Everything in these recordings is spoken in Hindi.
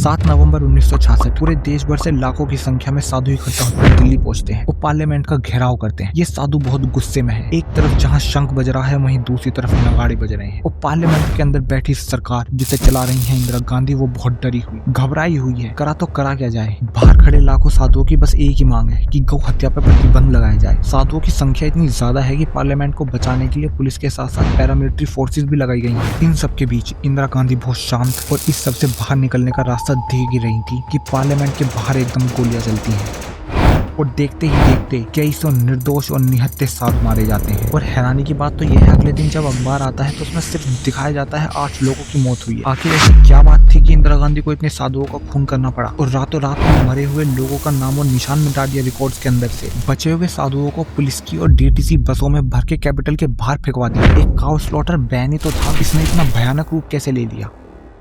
7 नवंबर 1966 पूरे देश भर से लाखों की संख्या में साधु इकट्ठा होकर दिल्ली पहुंचते हैं। वो पार्लियामेंट का घेराव करते हैं। ये साधु बहुत गुस्से में है। एक तरफ जहां शंख बज रहा है वहीं दूसरी तरफ नगाड़े बज रहे हैं। वो पार्लियामेंट के अंदर बैठी सरकार जिसे चला रही है इंदिरा गांधी, वो बहुत डरी हुई, घबराई हुई है। करा तो करा क्या जाए। बाहर खड़े लाखों साधुओं की बस एक ही मांग है कि गौ हत्या पर प्रतिबंध लगाया जाए। साधुओं की संख्या इतनी ज्यादा है कि पार्लियामेंट को बचाने के लिए पुलिस के साथ साथ पैरामिलिट्री फोर्सेज भी लगाई गई हैं। इन सब के बीच इंदिरा गांधी बहुत शांत और इस सब से बाहर निकलने का रास्ता देख ही रही थी कि पार्लियामेंट के बाहर एकदम गोलियां चलती हैं और देखते ही देखते कई सौ निर्दोष और निहत्थे साधु मारे जाते हैं। और हैरानी की बात तो यह है, अगले दिन जब अखबार आता है तो उसमें सिर्फ दिखाया जाता है 8 लोगों की मौत हुई है। आखिर ऐसी क्या बात थी कि इंदिरा गांधी को इतने साधुओं का खून करना पड़ा और रातों रात में मरे हुए लोगों का नाम और निशान मिटा दिया रिकॉर्ड्स के अंदर से। बचे हुए साधुओं को पुलिस की और डीटीसी बसों में भर के कैपिटल के बाहर फेंकवा दिया। एक काउ स्लॉटर बैन ही तो था, इसने इतना भयानक रूप कैसे ले लिया।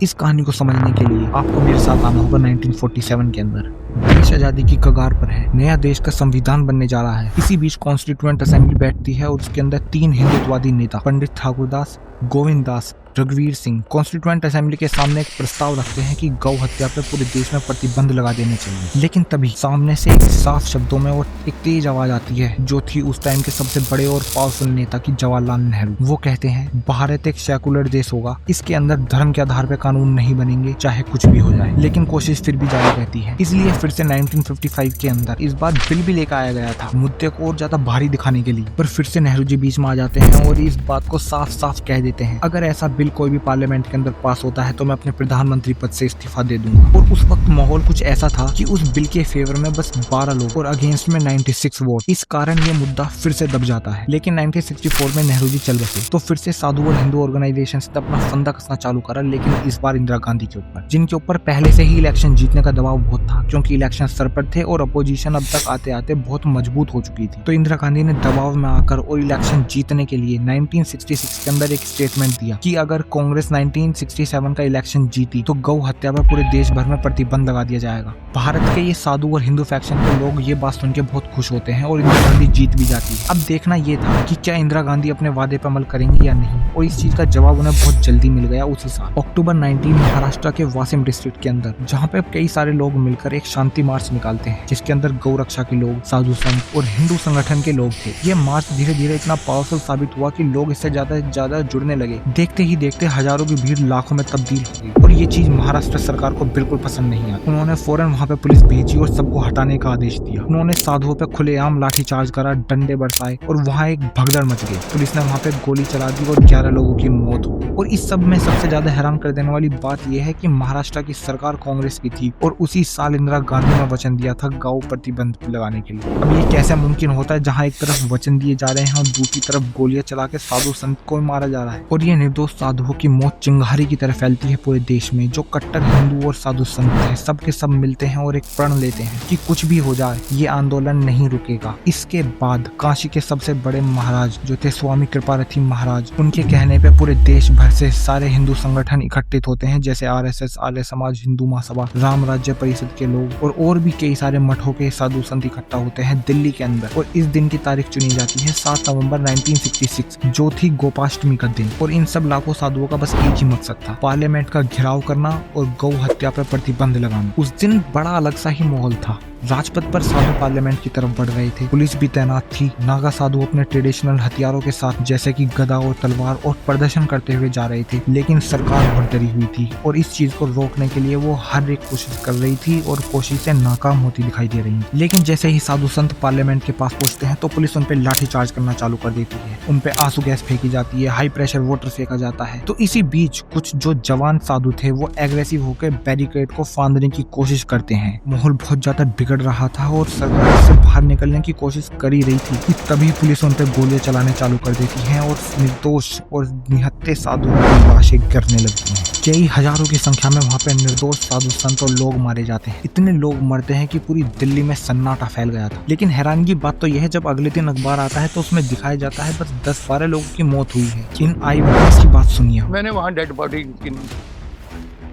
इस कहानी को समझने के लिए आपको मेरे साथ आना होगा 1947 के अंदर। देश आजादी की कगार पर है, नया देश का संविधान बनने जा रहा है। इसी बीच कॉन्स्टिट्यूएंट असेंबली बैठती है और उसके अंदर 3 हिंदुत्ववादी नेता पंडित ठाकुरदास, गोविंद दास, रघुवीर सिंह कॉन्स्टिट्यूएंट असेंबली के सामने एक प्रस्ताव रखते हैं कि गौ हत्या पर पूरे देश में प्रतिबंध लगा देने चाहिए। लेकिन तभी सामने से एक साफ शब्दों में और एक तेज आवाज आती है जो थी उस टाइम के सबसे बड़े और पावरफुल नेता की, जवाहरलाल नेहरू। वो कहते हैं भारत एक सेकुलर देश होगा, इसके अंदर धर्म के आधार पर कानून नहीं बनेंगे, चाहे कुछ भी हो जाए। लेकिन कोशिश फिर भी जारी रहती है। इसलिए फिर से 1955 के अंदर इस बार बिल भी लेकर आया गया था, मुद्दे को और ज्यादा भारी दिखाने के लिए। पर फिर से नेहरू जी बीच में आ जाते हैं और इस बात को साफ साफ कह देते हैं, अगर ऐसा बिल कोई भी पार्लियामेंट के अंदर पास होता है तो मैं अपने प्रधानमंत्री पद से इस्तीफा दे दूंगा। और उस वक्त माहौल कुछ ऐसा था कि उस बिल के फेवर में बस 12 लोग और अगेंस्ट में 96 वोट। इस कारण ये मुद्दा फिर से दब जाता है। लेकिन 1964 में नेहरू जी चल बसे तो फिर से साधु और हिंदू ऑर्गेनाइजेशन से अपना फंदा कसना चालू करा, लेकिन इस बार इंदिरा गांधी के ऊपर, जिनके ऊपर पहले से ही इलेक्शन जीतने का दबाव बहुत था, क्योंकि इलेक्शन सर पर थे और अपोजिशन अब तक आते आते बहुत मजबूत हो चुकी थी। तो इंदिरा गांधी ने दबाव में आकर और इलेक्शन जीतने के लिए 1966 के अंदर एक स्टेटमेंट दिया कि अगर कांग्रेस 1967 का इलेक्शन जीती तो गौ हत्या पर पूरे देश भर में प्रतिबंध लगा दिया जाएगा। भारत के ये साधु और हिंदू फैक्शन के लोग ये बात सुन के बहुत खुश होते हैं और इंदिरा गांधी जीत भी जाती है। अब देखना ये था कि क्या इंदिरा गांधी अपने वादे पर अमल करेंगी या नहीं, और इस चीज का जवाब उन्हें बहुत जल्दी मिल गया उसी साल अक्टूबर 19 महाराष्ट्र के वासिम डिस्ट्रिक्ट के अंदर, जहाँ पे कई सारे लोग मिलकर एक शांति मार्च निकालते हैं, जिसके अंदर गौ रक्षा के लोग, साधु संत और हिंदू संगठन के लोग थे। ये मार्च धीरे धीरे इतना पावरफुल साबित हुआ कि लोग इससे ज्यादा जुड़ने लगे। देखते ही देखते हजारों की भीड़ लाखों में तब्दील हो गई और ये चीज महाराष्ट्र सरकार को बिल्कुल पसंद नहीं आई। उन्होंने फौरन वहाँ पे पुलिस भेजी और सबको हटाने का आदेश दिया। उन्होंने साधुओं पे खुलेआम लाठीचार्ज करा, डंडे बरसाए और वहाँ एक भगदड़ मच गई। पुलिस ने वहाँ पे गोली चला दी और 11 लोगों की मौत हो गई। और इस सब में सबसे ज्यादा हैरान कर देने वाली बात यह है कि महाराष्ट्र की सरकार कांग्रेस की थी और उसी साल इंदिरा गांधी ने वचन दिया था गौ प्रतिबंध लगाने के लिए। अब ये कैसे मुमकिन होता है जहाँ एक तरफ वचन दिए जा रहे हैं और दूसरी तरफ गोलियां चला के साधु संत को मारा जा रहा है। और ये निर्दोष साधुओं की मौत चिंगारी की तरह फैलती है पूरे देश में। जो कट्टर हिंदू और साधु संत हैं सब के सब मिलते हैं और एक प्रण लेते हैं कि कुछ भी हो जाए ये आंदोलन नहीं रुकेगा। इसके बाद काशी के सबसे बड़े महाराज जो थे स्वामी कृपारथी महाराज, उनके कहने पे पूरे देश भर से सारे हिंदू संगठन इकट्ठित होते हैं, जैसे RSS, आर्य समाज, हिंदू महासभा, राम राज्य परिषद के लोग और भी कई सारे मठों के साधु संत इकट्ठा होते हैं दिल्ली के अंदर। और इस दिन की तारीख चुनी जाती है 7 नवंबर 1966, जो थी गोपाष्टमी का दिन। और इन सब लाखों साधुओं का बस एक ही मकसद था, पार्लियामेंट का घेराव करना और गौ हत्या पर प्रतिबंध लगाना। उस दिन बड़ा अलग सा ही माहौल था। राजपथ पर साधु पार्लियामेंट की तरफ बढ़ रहे थे, पुलिस भी तैनात थी। नागा साधु अपने ट्रेडिशनल हथियारों के साथ जैसे कि गदा और तलवार और प्रदर्शन करते हुए जा रहे थे। लेकिन सरकार बहुत डरी हुई थी और इस चीज को रोकने के लिए वो हर एक कोशिश कर रही थी और कोशिशें नाकाम होती दिखाई दे रही थी। लेकिन जैसे ही साधु संत पार्लियामेंट के पास पहुंचते हैं तो पुलिस उन पे लाठीचार्ज करना चालू कर देती है। उन पे आंसू गैस फेंकी जाती है, हाई प्रेशर वाटर फेंका जाता है। तो इसी बीच कुछ जो जवान साधु थे वो एग्रेसिव होकर बैरिकेड को फांदने की कोशिश करते हैं। माहौल बहुत ज्यादा बिगड़ रहा था और सरकार से बाहर निकलने की कोशिश कर ही रही थी कि तभी पुलिस उन पे गोलियां चलाने चालू कर देती है और निर्दोष और निहत्थे साधुओं की लाशें गिरने लगती हैं। कई हजारों की संख्या में वहाँ पे निर्दोष साधु संत और लोग मारे जाते हैं। इतने लोग मरते हैं कि पूरी दिल्ली में सन्नाटा फैल गया था। लेकिन हैरानी की बात तो यह है, जब अगले दिन अखबार आता है तो उसमें दिखाया जाता है बस 10-12 लोगों की मौत हुई है। इन आई विटनेस की बात सुनिए। मैंने वहाँ डेड बॉडी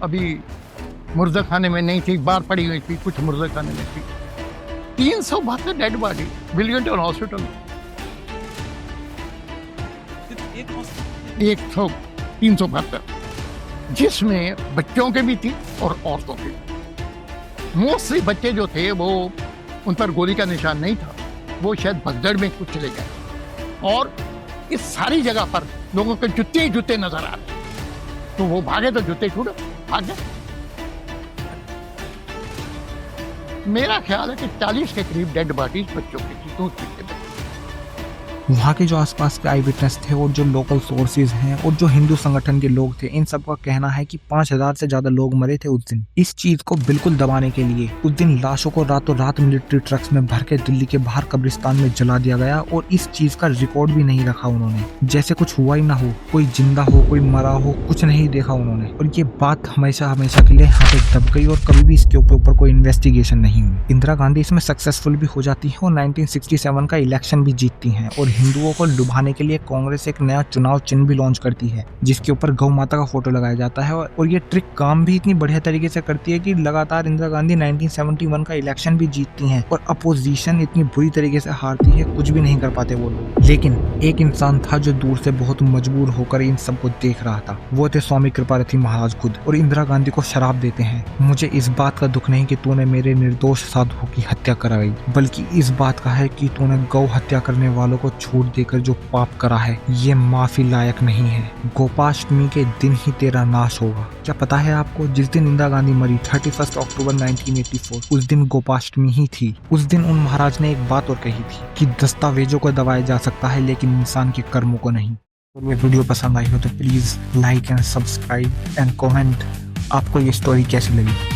अभी मुर्दा खाने में नहीं थी, बाहर पड़ी हुई थी, कुछ मुर्दा खाने में थी। 372 डेड बॉडी विलियमटन हॉस्पिटल, 372, जिसमें बच्चों के भी थी और औरतों के भी। मोस्टली बच्चे जो थे वो उन पर गोली का निशान नहीं था, वो शायद भगदड़ में कुछ चले गए और इस सारी जगह पर लोगों के जूते ही जूते नजर आ रहे, तो वो भागे तो जूते छूटे भाग गए। मेरा ख्याल है कि 40 के करीब डेड बॉडीज बच्चों की थी, दूध पीते थे। वहाँ के जो आसपास के आई विटनेस थे और जो लोकल सोर्सेज हैं और जो हिंदू संगठन के लोग थे, इन सब का कहना है कि 5000 से ज्यादा लोग मरे थे उस दिन। इस चीज को बिल्कुल दबाने के लिए उस दिन लाशों को रातों रात मिलिट्री ट्रक्स में भर के दिल्ली के बाहर कब्रिस्तान में जला दिया गया और इस चीज का रिकॉर्ड भी नहीं रखा उन्होंने, जैसे कुछ हुआ ही ना हो, कोई जिंदा हो कोई मरा हो, कुछ नहीं देखा उन्होंने। और ये बात हमेशा हमेशा के लिए यहाँ पे दब गई और कभी भी इसके ऊपर कोई इन्वेस्टिगेशन नहीं हुई। इंदिरा गांधी इसमें सक्सेसफुल भी हो जाती है और 1967 का इलेक्शन भी जीतती है और हिंदुओं को लुभाने के लिए कांग्रेस एक नया चुनाव चिन्ह भी लॉन्च करती है जिसके ऊपर गौ माता का फोटो लगाया जाता है। और ये ट्रिक काम भी इतनी बढ़िया तरीके से करती है कि लगातार इंदिरा गांधी 1971 का इलेक्शन भी जीतती हैं और अपोजिशन इतनी बुरी तरीके से हारती है, कुछ भी नहीं कर पाते वो लोग। लेकिन एक इंसान था जो दूर से बहुत मजबूर होकर इन सबको देख रहा था, वो थे स्वामी कृपारती महाराज खुद, और इंदिरा गांधी को शराब देते हैं, मुझे इस बात का दुख नहीं कि तूने मेरे निर्दोष साधुओं की हत्या कराई, बल्कि इस बात का है कि तूने गौ हत्या करने वालों को छूट देकर जो पाप करा है ये माफी लायक नहीं है। गोपाष्टमी के दिन ही तेरा नाश होगा। क्या पता है आपको, जिस दिन इंदिरा गांधी मरी 31 अक्टूबर 1984, उस दिन गोपाष्टमी ही थी। उस दिन उन महाराज ने एक बात और कही थी कि दस्तावेजों को दबाया जा सकता है लेकिन इंसान के कर्मों को नहीं। और ये वीडियो पसंद आई हो तो please like and subscribe and comment आपको ये स्टोरी कैसी लगी।